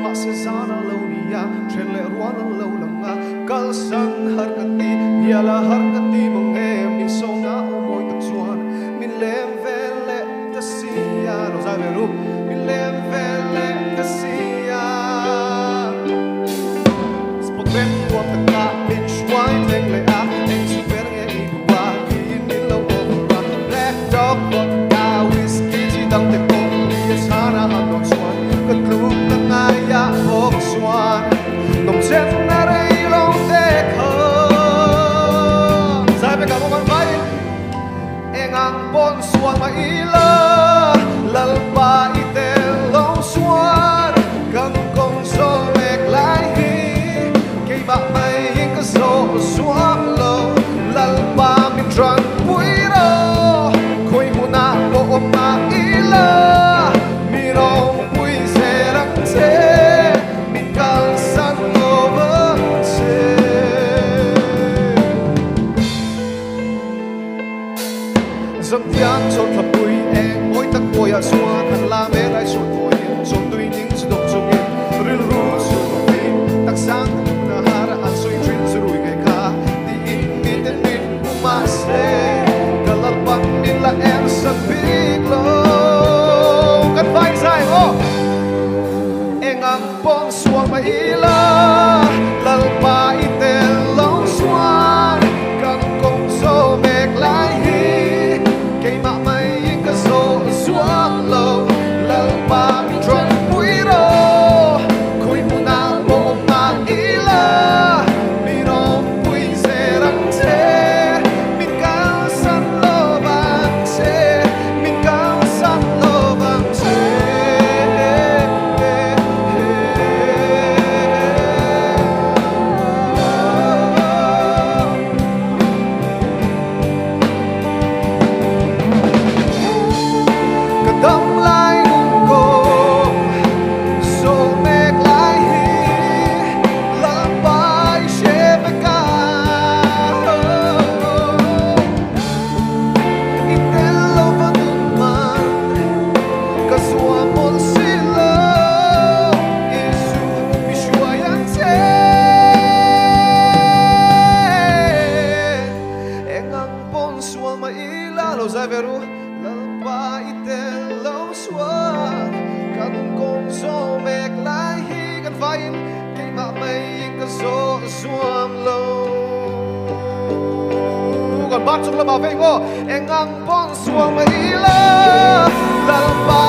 ma se zana lo nia chenle ruan lo langa kal san har kati yala har kati monge min songa o moi tak chuan min lem vele ta sia lo za veru min lem vele ta sia spot rem ko ta min shwai leng le a en su ver nge i wa ki min lo o ra black dog but ka whiskey ji dang te ko ye sana ha no chuan ka kluk na ngaya ok chuan nom chen na rei long te kho sai pe ka mo kan mai engang bon suan ma ila lal pa ite lo suan kan kong so ek lai hi ke ba mai ka so suan lo lal pa min tran pui ro khoi mu na bo om na ila mi rong pui se rang se mi kal san over se dân tiếng chọn thập bụi em mỗi tắc bụi à xóa khăn la mẹ lại chọn bụi chọn tùy những sự độc trong em ril ru sự độc phim tắc sáng na hara ăn soi chuyên sự rủi ngày ca đi in min đến min uma se kalal pan min la em sắp big lo cắt vai dài ô em ang pon suang ma ila lal pa itel long suan kan kong so mek lai hi cây mạ mây cả số xuống lâu lal pa mi tron pui ro khoi mu na bo ma ila mi rom pui se rang se min ka san lo bang se min ka san lo bang se đâm lại ngung cô so mek lại hi la bai she beka itel lo vanun man ka sua mon silo isu mishuayan se engang pon sua ma ila lo zaveru ba itel lo suan kan kong so mek lai hi kan vain ke ma mai ka so suam lo kan bat chung la ba ve ngo engang pon suam mai la la ba